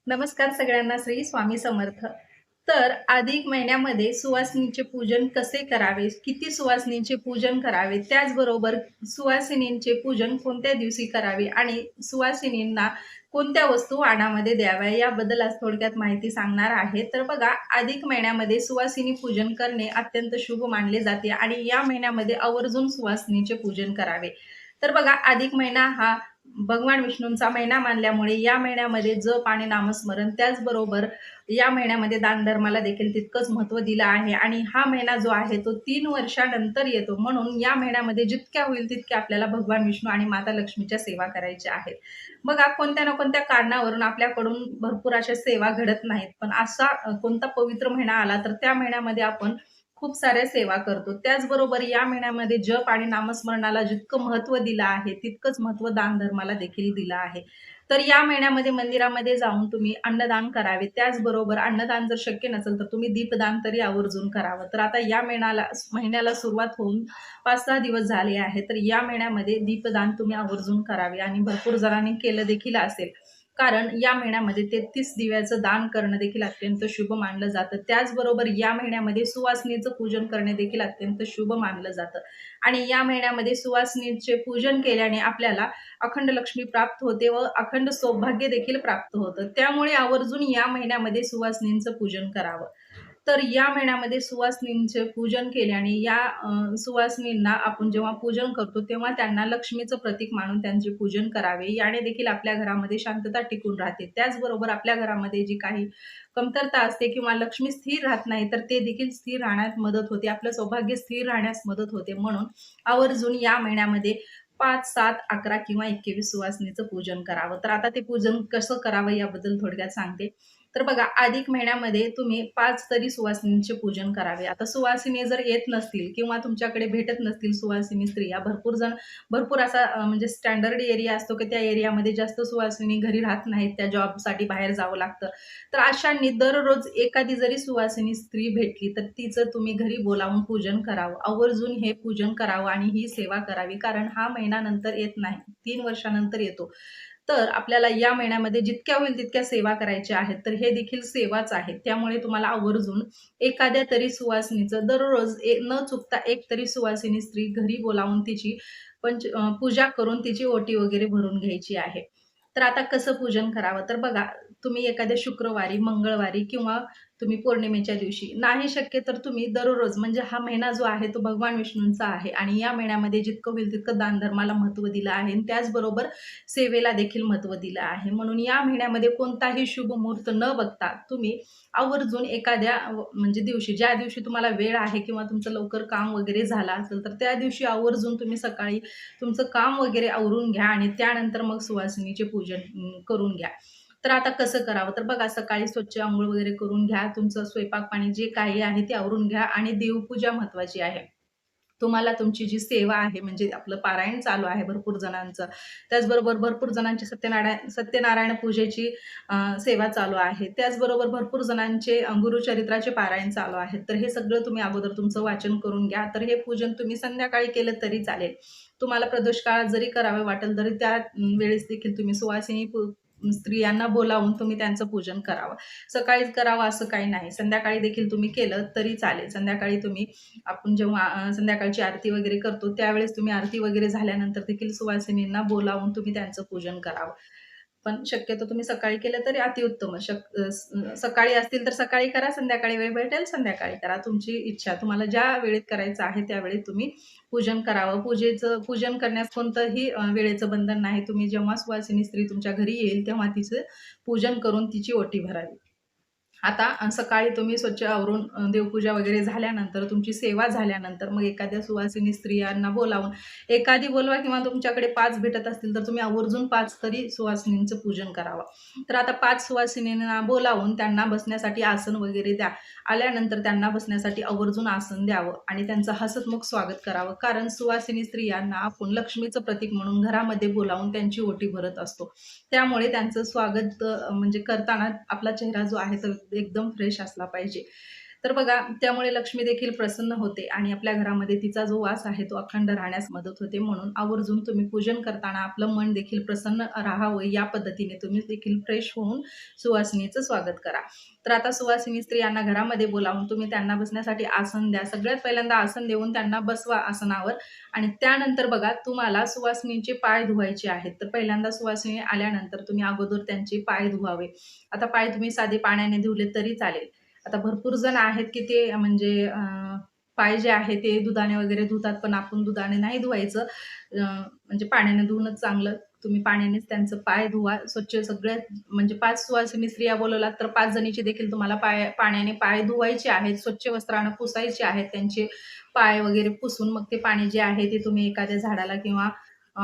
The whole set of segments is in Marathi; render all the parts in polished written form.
नमस्कार सगळ्यांना, श्री स्वामी समर्थ. तर अधिक महिन्यामध्ये सुवासिनीचे पूजन कसे करावे, किती सुवासिनींचे पूजन करावे, त्याचबरोबर सुवासिनींचे पूजन कोणत्या दिवशी करावे आणि सुवासिनींना कोणत्या वस्तू वाणामध्ये द्याव्या याबद्दल आज थोडक्यात माहिती सांगणार आहे. तर बघा, अधिक महिन्यामध्ये सुवासिनी पूजन करणे अत्यंत शुभ मानले जाते आणि या महिन्यामध्ये आवर्जून सुवासिनीचे पूजन करावे. तर बघा, अधिक महिना हा भगवान विष्णूंचा महिना मानल्यामुळे या महिन्यामध्ये जप आणि नामस्मरण, त्याचबरोबर या महिन्यामध्ये दानधर्माला देखील तितकंच महत्त्व दिलं आहे आणि हा महिना जो आहे तो 3 वर्षानंतर येतो. म्हणून या महिन्यामध्ये जितक्या होईल तितक्या आपल्याला भगवान विष्णू आणि माता लक्ष्मीच्या सेवा करायच्या आहेत. बघा, कोणत्या ना कोणत्या कारणावरून आपल्याकडून भरपूर अशा सेवा घडत नाहीत, पण असा कोणता पवित्र महिना आला तर त्या महिन्यामध्ये आपण खूप साऱ्या सेवा करतो. त्याचबरोबर या महिन्यामध्ये जप आणि नामस्मरणाला जितकं महत्त्व दिलं आहे, तितकंच महत्त्व दानधर्माला देखील दिलं आहे. तर या महिन्यामध्ये मंदिरामध्ये जाऊन तुम्ही अन्नदान करावे. त्याचबरोबर अन्नदान जर शक्य नसेल, तर तुम्ही दीपदान तरी आवर्जून करावं. तर आता या महिन्याला सुरुवात होऊन 5-6 दिवस झाले आहेत. तर या महिन्यामध्ये दीपदान तुम्ही आवर्जून करावे आणि भरपूर जणांनी केलं देखील असेल. कारण या महिन्यामध्ये 33 दिव्याचं दान करणं देखील अत्यंत शुभ मानलं जातं. त्याचबरोबर या महिन्यामध्ये सुवासिनीचं पूजन करणे देखील अत्यंत शुभ मानलं जातं आणि या महिन्यामध्ये सुवासिनीचे पूजन केल्याने आपल्याला अखंड लक्ष्मी प्राप्त होते व अखंड सौभाग्य देखील प्राप्त होतं. त्यामुळे आवर्जून या महिन्यामध्ये सुवासिनींचं पूजन करावं. तर या महिन्यामध्ये सुवासिनींचे पूजन केल्याने या सुवासिनींना आपण जेव्हा पूजन करतो तेव्हा त्यांना लक्ष्मीचं प्रतीक मानून त्यांचे पूजन करावे. याने देखील आपल्या घरामध्ये शांतता टिकून राहते. त्याचबरोबर आपल्या घरामध्ये जी काही कमतरता असते किंवा लक्ष्मी स्थिर राहत नाही, तर ते देखील स्थिर राहण्यास मदत होते. आपलं सौभाग्य स्थिर राहण्यास मदत होते. म्हणून आवर्जून या महिन्यामध्ये 5, 7, 11 किंवा 21 सुवासिनीचं पूजन करावं. तर आता ते पूजन कसं करावं याबद्दल थोडक्यात सांगते. तर बघा, अधिक महिन्यामध्ये तुम्ही 5 तरी सुवासिनींचे पूजन करावे. आता सुवासिनी जर येत नसतील किंवा तुमच्याकडे भेटत नसतील सुवासिनी स्त्रिया, भरपूर असा म्हणजे स्टँडर्ड एरिया असतो की त्या एरियामध्ये जास्त सुवासिनी घरी राहत नाहीत, त्या जॉबसाठी बाहेर जावं लागतं. तर अशांनी दररोज एखादी जरी सुवासिनी स्त्री भेटली, तर तिचं तुम्ही घरी बोलावून पूजन करावं. आवर्जून हे पूजन करावं आणि ही सेवा करावी. कारण हा महिना नंतर येत नाही, 3 वर्षानंतर येतो. तर आपल्याला या महिन्यामध्ये जितक्या होईल तितक्या सेवा करायच्या आहेत. तर हे देखील सेवाच आहे. त्यामुळे तुम्हाला आवर्जून एखाद्या तरी सुवासिनीचं दररोज न चुकता एक तरी सुवासिनी स्त्री घरी बोलावून तिची पूजा करून तिची ओटी वगैरे भरून घ्यायची आहे. तर आता कसं पूजन करावं? तर बघा, तुम्ही एखाद्या शुक्रवारी, मंगळवारी किंवा तुम्ही पौर्णिमेच्या दिवशी, नाही शक्य तर तुम्ही दररोज, म्हणजे हा महिना जो आहे तो भगवान विष्णूंचा आहे आणि या महिन्यामध्ये जितकं होईल तितकं दानधर्माला महत्त्व दिलं आहे आणि त्याचबरोबर सेवेला देखील महत्त्व दिलं आहे. म्हणून या महिन्यामध्ये कोणताही शुभ मुहूर्त न बघता तुम्ही आवर्जून एखाद्या म्हणजे दिवशी, ज्या दिवशी तुम्हाला वेळ आहे किंवा तुमचं लवकर काम वगैरे झालं असेल, तर त्या दिवशी आवर्जून तुम्ही सकाळी तुमचं काम वगैरे आवरून घ्या आणि त्यानंतर मग सुवासिनीचे पूजन करून घ्या. तर आता कसं करावं? तर बघा, सकाळी स्वच्छ अंघोळ वगैरे करून घ्या. तुमचं स्वयंपाक पाणी जे काही आहे ते आवरून घ्या आणि देवपूजा महत्त्वाची आहे. तुम्हाला तुमची जी सेवा आहे, म्हणजे आपलं पारायण चालू आहे भरपूर जणांचं. त्याचबरोबर भरपूर जणांची सत्यनारायण पूजेची सेवा चालू आहे. त्याचबरोबर भरपूर जणांचे गुरुचरित्राचे पारायण चालू आहेत. तर हे सगळं तुम्ही अगोदर तुमचं वाचन करून घ्या. तर हे पूजन तुम्ही संध्याकाळी केलं तरी चालेल. तुम्हाला प्रदोष काळात जरी करावे वाटेल तरी त्या वेळेस देखील तुम्ही सुवासिनी स्त्रियांना बोलावून तुम्ही त्यांचं पूजन करावं. सकाळीच करावं असं काही नाही. संध्याकाळी देखील तुम्ही केलं तरी चालेल. संध्याकाळी तुम्ही, आपण जेव्हा संध्याकाळची आरती वगैरे करतो, त्यावेळेस तुम्ही आरती वगैरे झाल्यानंतर देखील सुवासिनींना बोलावून तुम्ही त्यांचं पूजन करावं. पण शक्यतो तुम्ही सकाळी केलं तरी अतिउत्तम. सकाळी असतील तर सकाळी करा, संध्याकाळी वेळ भेटेल संध्याकाळी करा. तुमची इच्छा. तुम्हाला ज्या वेळेत करायचं आहे त्यावेळेत तुम्ही पूजन करावं. पूजन करण्यास कोणतंही वेळेचं बंधन नाही. तुम्ही जेव्हा सुवासिनी स्त्री तुमच्या घरी येईल तेव्हा तिचं पूजन करून तिची ओटी भरावी. आता सकाळी तुम्ही स्वच्छ आवरून देवपूजा वगैरे झाल्यानंतर, तुमची सेवा झाल्यानंतर मग एखाद्या सुवासिनी स्त्रियांना बोलावून, एखादी बोलवा किंवा तुमच्याकडे 5 भेटत असतील तर तुम्ही आवर्जून 5 तरी सुवासिनींचं पूजन करावं. तर आता 5 सुवासिनींना बोलावून त्यांना बसण्यासाठी आसन वगैरे द्या. आल्यानंतर त्यांना बसण्यासाठी आवर्जून आसन द्यावं आणि त्यांचं हसतमुख स्वागत करावं. कारण सुवासिनी स्त्रियांना आपण लक्ष्मीचं प्रतीक म्हणून घरामध्ये बोलावून त्यांची ओटी भरत असतो. त्यामुळे त्यांचं स्वागत म्हणजे करताना आपला चेहरा जो आहे तो एकदम फ्रेश असला पाहिजे. तर बघा त्यामुळे लक्ष्मी देखील प्रसन्न होते आणि आपल्या घरामध्ये तिचा जो वास आहे तो अखंड राहण्यास मदत होते. म्हणून आवर्जून तुम्ही पूजन करताना आपलं मन देखील प्रसन्न राहावं या पद्धतीने तुम्ही देखील फ्रेश होऊन सुवासिनीचं स्वागत करा. तर आता सुवासिनी स्त्रियांना घरामध्ये बोलावून तुम्ही त्यांना बसण्यासाठी आसन द्या. सगळ्यात पहिल्यांदा आसन देऊन त्यांना बसवा आसनावर आणि त्यानंतर बघा तुम्हाला सुवासिनीचे पाय धुवायचे आहेत. तर पहिल्यांदा सुवासिनी आल्यानंतर तुम्ही अगोदर त्यांचे पाय धुवावे. आता पाय तुम्ही साधे पाण्याने धुवले तरी चालेल. आता भरपूर जण आहेत की ते म्हणजे पाय जे आहे ते दुधाने वगैरे धुतात, पण आपण दुधाने नाही धुवायचं. म्हणजे पाण्याने धुवणंच चांगलं. तुम्ही पाण्यानेच त्यांचं पाय धुवा स्वच्छ. सगळ्यात म्हणजे 5 सुवासिनी स्त्रिया बोलवलात तर 5 जणीचे देखील तुम्हाला पाण्याने पाय धुवायचे आहेत. स्वच्छ वस्त्रानं पुसायचे आहेत त्यांचे पाय वगैरे पुसून मग ते पाणी जे आहे ते तुम्ही एखाद्या झाडाला किंवा अ,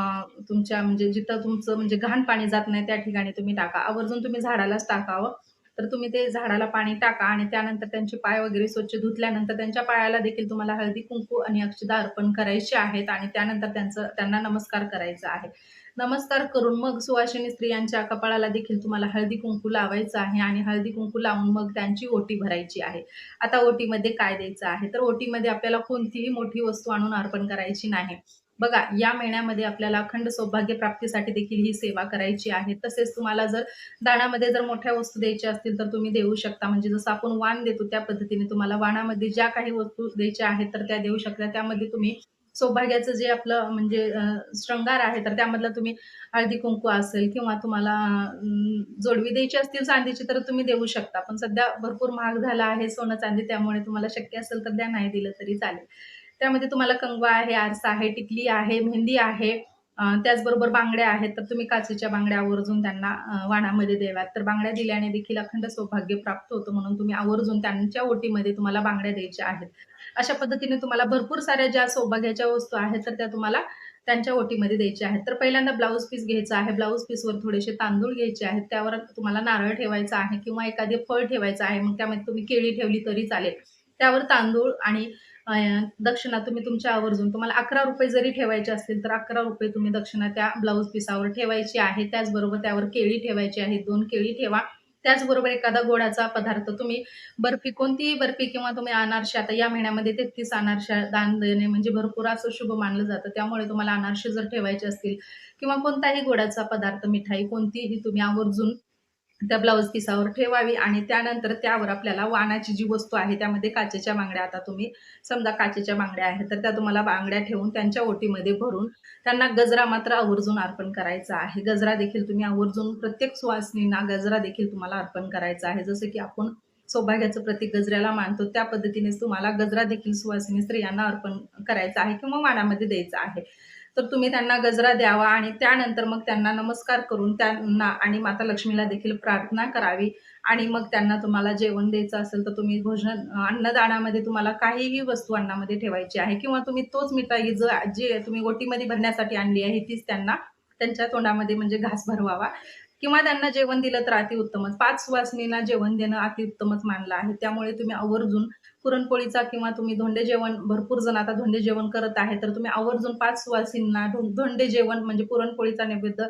तुमच्या म्हणजे जिथं तुमचं म्हणजे घाण पाणी जात नाही त्या ठिकाणी तुम्ही टाका. आवर्जून तुम्ही झाडालाच टाकावं. तर तुम्ही ते झाडाला पाणी टाका आणि त्यानंतर त्यांचे पाय वगैरे स्वच्छ धुतल्यानंतर त्यांच्या पायाला देखील तुम्हाला हळदी-कुंकू आणि अक्षदा अर्पण करायचे आहेत आणि त्यानंतर त्यांना नमस्कार करायचा आहे. नमस्कार करून मग सुवासिनी स्त्रियांच्या कपाळाला देखील तुम्हाला हळदी-कुंकू लावायचं आहे आणि हळदी-कुंकू लावून मग त्यांची ओटी भरायची आहे. आता ओटीमध्ये काय द्यायचं आहे? तर ओटीमध्ये आपल्याला कोणतीही मोठी वस्तू आणून अर्पण करायची नाही. बघा, या महिन्यामध्ये आपल्याला अखंड सौभाग्य प्राप्तीसाठी देखील ही सेवा करायची आहे. तसेच तुम्हाला जर दानामध्ये जर मोठ्या वस्तू द्यायच्या असतील तर तुम्ही देऊ शकता. म्हणजे जसं आपण वाण देतो त्या पद्धतीने तुम्हाला वाणामध्ये ज्या काही वस्तू द्यायच्या आहेत तर त्या देऊ शकता. त्यामध्ये तुम्ही सौभाग्याचं जे आपलं म्हणजे शृंगार आहे तर त्यामधलं तुम्ही हळदी-कुंकू असेल किंवा तुम्हाला जोडवी द्यायची असतील चांदीची तर तुम्ही देऊ शकता. पण सध्या भरपूर महाग झाला आहे सोनं-चांदी, त्यामुळे तुम्हाला शक्य असेल तर द्या, नाही दिलं तरी चालेल. त्यामध्ये तुम्हाला कंगवा आहे, आरसा आहे, टिकली आहे, मेहंदी आहे. त्याचबरोबर बांगड्या आहेत, तर तुम्ही काचेच्या बांगड्या आवर्जून त्यांना वाणामध्ये द्याव्यात. तर बांगड्या दिल्याने देखील अखंड सौभाग्य प्राप्त होतं, म्हणून तुम्ही आवर्जून त्यांच्या ओटीमध्ये तुम्हाला बांगड्या द्यायच्या आहेत. अशा पद्धतीने तुम्हाला भरपूर साऱ्या ज्या सौभाग्याच्या वस्तू आहेत, तर त्या तुम्हाला त्यांच्या ओटीमध्ये द्यायच्या आहेत. तर पहिल्यांदा ब्लाउज पीस घ्यायचा आहे. ब्लाउज पीसवर थोडेसे तांदूळ घ्यायचे आहेत. त्यावर तुम्हाला नारळ ठेवायचा आहे किंवा एखादे फळ ठेवायचं आहे. मग त्यामध्ये तुम्ही केळी ठेवली तरी चालेल. त्यावर तांदूळ आणि अ, दक्षिणा तुम्ही तुमच्या आवर्जून तुम्हाला ₹11 जरी ठेवायचे असतील, तर ₹11 तुम्ही दक्षिणा त्या ब्लाउज पीसावर ठेवायची आहे. त्याचबरोबर त्यावर केळी ठेवायची आहे. 2 केळी ठेवा. त्याचबरोबर एखादा गोडाचा पदार्थ तुम्ही बर्फी, कोणतीही बर्फी किंवा तुम्ही अनारसे, आता या महिन्यामध्ये 33 अनारसे दान देणे म्हणजे भरपूर असं शुभ मानलं जातं. त्यामुळे तुम्हाला अनारसे जर ठेवायचे असतील किंवा कोणताही गोडाचा पदार्थ, मिठाई कोणतीही तुम्ही आवर्जून त्या ब्लाउज पिसावर ठेवावी आणि त्यानंतर त्यावर आपल्याला वाणाची जी वस्तू आहे त्यामध्ये काचेच्या बांगड्या, आता तुम्ही समजा काचेच्या बांगड्या आहेत तर त्या तुम्हाला बांगड्या ठेवून त्यांच्या ओटीमध्ये भरून त्यांना गजरा मात्र आवर्जून अर्पण करायचा आहे. गजरा देखील तुम्ही आवर्जून प्रत्येक सुवासिनींना गजरा देखील तुम्हाला अर्पण करायचा आहे. जसं की आपण सौभाग्याचं प्रतीक गजऱ्याला मानतो त्या पद्धतीनेच तुम्हाला गजरा देखील सुवासिनी स्त्रियांना अर्पण करायचा आहे किंवा वाणामध्ये द्यायचा आहे. तर तुम्ही त्यांना गजरा द्यावा आणि त्यानंतर मग त्यांना नमस्कार करून त्यांना आणि माता लक्ष्मीला देखील प्रार्थना करावी आणि मग त्यांना तुम्हाला जेवण द्यायचं असेल तर तुम्ही अन्नदानामध्ये तुम्हाला काहीही वस्तू अन्नामध्ये ठेवायची आहे किंवा तुम्ही तोच मिठाई जे तुम्ही ओटीमध्ये भरण्यासाठी आणली आहे तीच त्यांना त्यांच्या तोंडामध्ये म्हणजे घास भरवावा किंवा त्यांना जेवण दिलं तर अतिउत्तमच. 5 सुवासिनींना जेवण देणं अतिउत्तमच मानलं आहे. त्यामुळे तुम्ही आवर्जून पुरणपोळीचा किंवा तुम्ही धोंडे जेवण, भरपूर जण आता धोंडे जेवण करत आहे, तर तुम्ही आवर्जून 5 सुवासिनींना धोंडे जेवण म्हणजे पुरणपोळीचा नैवेद्य,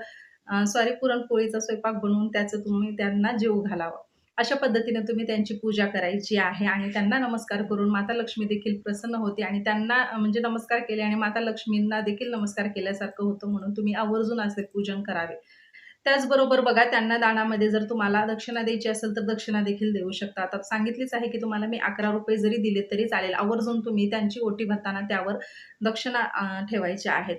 पुरणपोळीचा स्वयंपाक बनवून त्याचं तुम्ही त्यांना जेवू घालावं. अशा पद्धतीने तुम्ही त्यांची पूजा करायची आहे आणि त्यांना नमस्कार करून माता लक्ष्मी देखील प्रसन्न होते आणि त्यांना म्हणजे नमस्कार केले आणि माता लक्ष्मींना देखील नमस्कार केल्यासारखं होतं, म्हणून तुम्ही आवर्जून असे पूजन करावे. त्याचबरोबर बघा, त्यांना दानामध्ये जर तुम्हाला दक्षिणा द्यायची असेल तर दक्षिणा देखील देऊ शकता. आता सांगितलीच आहे की तुम्हाला मी ₹11 जरी दिले तरी चालेल. आवर्जून तुम्ही त्यांची ओटी भरताना त्यावर दक्षिणा ठेवायच्या आहेत.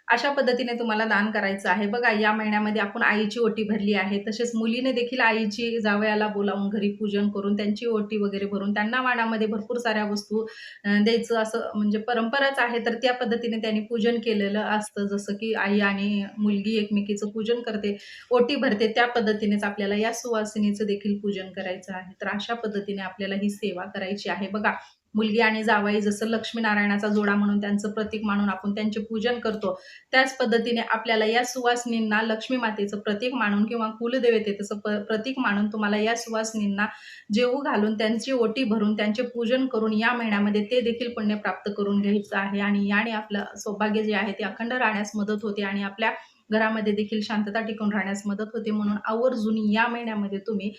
अशा पद्धतीने तुम्हाला दान करायचं आहे. बघा, या महिन्यामध्ये आपण आईची ओटी भरली आहे. तसेच मुलीने देखील आईची जावयाला बोलावून घरी पूजन करून त्यांची ओटी वगैरे भरून त्यांना वाणामध्ये भरपूर साऱ्या वस्तू द्यायचं असं म्हणजे परंपराच आहे. तर त्या पद्धतीने त्यांनी पूजन केलेलं असतं. जसं की आई आणि मुलगी एकमेकीचं पूजन करते, ओटी भरते, त्या पद्धतीनेच आपल्याला या सुवासिनीचं देखील पूजन करायचं आहे. तर अशा पद्धतीने आपल्याला ही सेवा करायची आहे. बघा, मुलगी आणि जावई जसं लक्ष्मीनारायणाचा जोडा म्हणून त्यांचं प्रतीक मानून आपण त्यांचे पूजन करतो, त्याच पद्धतीने आपल्याला या सुवासिनींना लक्ष्मी मातेचं प्रतीक मानून किंवा कुलदेवतेचं प्रतीक मानून तुम्हाला या सुवासिनींना जेवू घालून त्यांची ओटी भरून त्यांचे पूजन करून या महिन्यामध्ये ते देखील पुण्य प्राप्त करून घ्यायचं आहे आणि याने आपलं सौभाग्य जे आहे ते अखंड राहण्यास मदत होते आणि आपल्या घरामध्ये देखील शांतता टिकून राहण्यास मदत होते. म्हणून आवर्जून या महिन्यामध्ये तुम्ही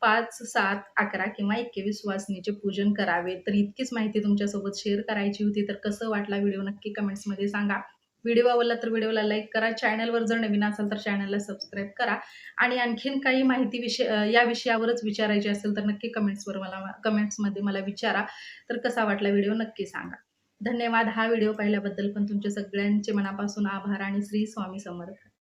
5, 7, 11 किंवा 21 सुवासिनीचे पूजन करावे. तर इतकीच माहिती तुमच्यासोबत शेअर करायची होती. तर कसं वाटला व्हिडिओ नक्की कमेंट्समध्ये सांगा. व्हिडिओ आवडला तर व्हिडिओला लाईक करा. चॅनलवर जर नवीन असाल तर चॅनलला सबस्क्राईब करा आणि आणखीन काही माहिती या विषयावरच विचारायची असेल तर नक्की कमेंट्समध्ये मला विचारा. तर कसा वाटला व्हिडिओ नक्की सांगा. धन्यवाद. हा व्हिडिओ पाहिल्याबद्दल पण तुमचे सगळ्यांचे मनापासून आभार आणि श्री स्वामी समर्थ.